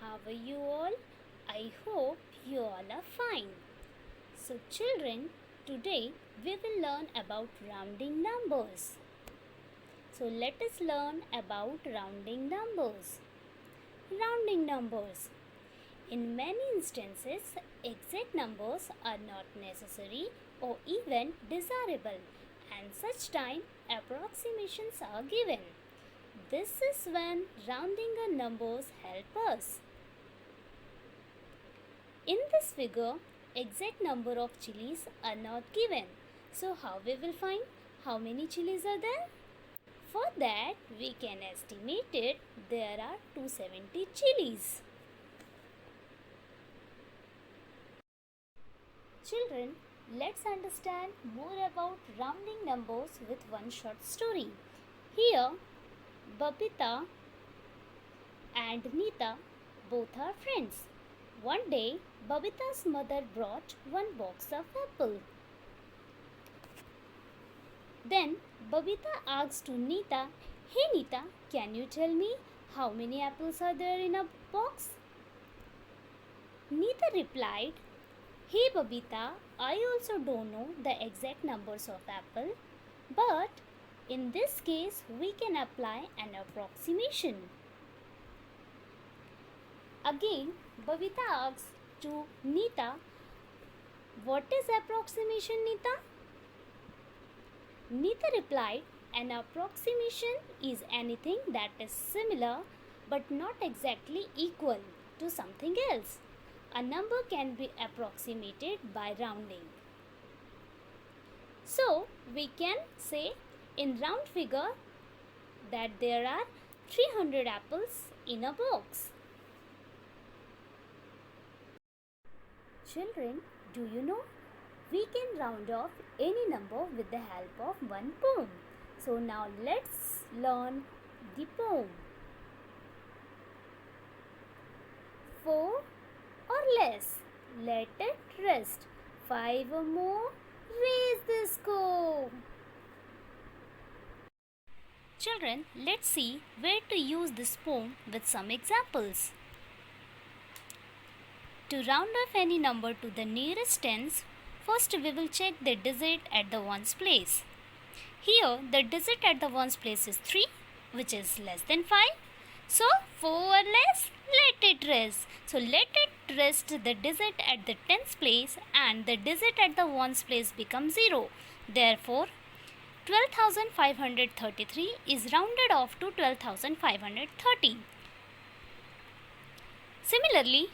How are you all? I hope you all are fine. So, children, today we will learn about rounding numbers. So, let us learn about rounding numbers. Rounding numbers. In many instances, exact numbers are not necessary or even desirable, and such time approximations are given. This is when rounding a numbers help us. In this figure, exact number of chilies are not given. So how we will find how many chilies are there? For that, we can estimate it there are 270 chilies. Children, let's understand more about rounding numbers with one short story. Here, Babita and Nita both are friends. One day, Babita's mother brought one box of apple. Then Babita asked to Nita, "Hey Nita, can you tell me how many apples are there in a box?" Nita replied, "Hey Babita, I also don't know the exact numbers of apple, but in this case we can apply an approximation." Again, Babita asked to Nita, "What is approximation, Nita?" Nita replied, "An approximation is anything that is similar but not exactly equal to something else. A number can be approximated by rounding." So, we can say in round figure that there are 300 apples in a box. Children, do you know? We can round off any number with the help of one poem. So now let's learn the poem. 4 or less, let it rest. 5 or more, raise the score. Children, let's see where to use this poem with some examples. To round off any number to the nearest tens, first we will check the digit at the ones place. Here the digit at the ones place is 3, which is less than 5. So 4 or less, let it rest. So let it rest the digit at the tens place and the digit at the ones place becomes 0. Therefore 12,533 is rounded off to 12,530. Similarly,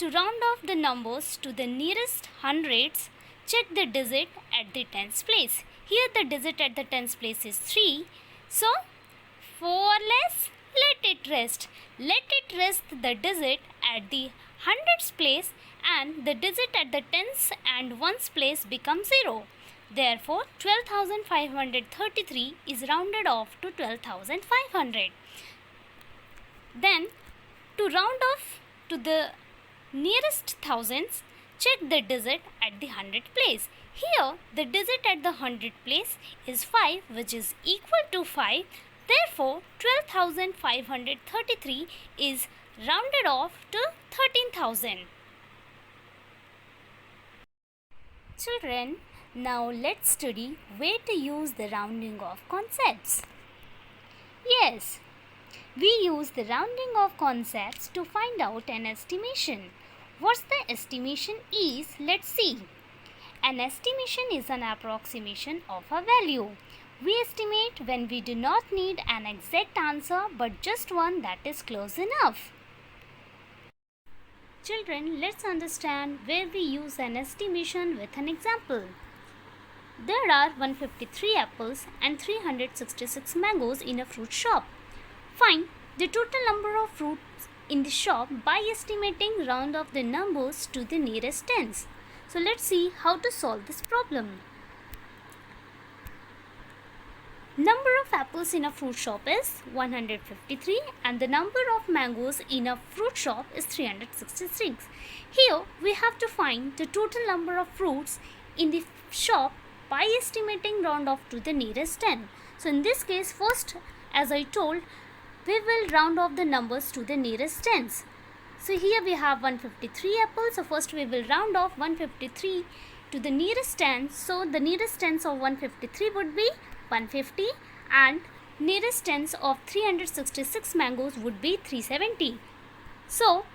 to round off the numbers to the nearest hundreds, check the digit at the tens place. Here the digit at the tens place is 3. So 4 or less, let it rest. Let it rest the digit at the hundreds place and the digit at the tens and ones place becomes 0. Therefore 12,533 is rounded off to 12,500. Then to round off to the nearest thousands, check the digit at the hundred place. Here the digit at the hundred place is 5, which is equal to 5. Therefore 12,533 is rounded off to 13,000. Children, now let's study where to use the rounding off concepts. Yes, we use the rounding off concepts to find out an estimation. What the estimation is, let's see. An estimation is an approximation of a value. We estimate when we do not need an exact answer but just one that is close enough. Children, let's understand where we use an estimation with an example. There are 153 apples and 366 mangoes in a fruit shop. Find the total number of fruits in the shop by estimating round off the numbers to the nearest tens. So let's see how to solve this problem. Number of apples in a fruit shop is 153 and the number of mangoes in a fruit shop is 366. Here we have to find the total number of fruits in the shop by estimating round off to the nearest 10. So in this case, first, as I told, we will round off the numbers to the nearest tens. So here we have 153 apples. So first we will round off 153 to the nearest tens. So the nearest tens of 153 would be 150 and nearest tens of 366 mangoes would be 370. So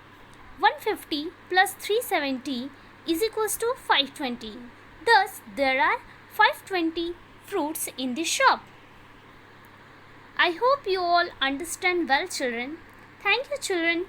150 plus 370 is equals to 520. Thus there are 520 fruits in the shop. I hope you all understand well, children. Thank you, children.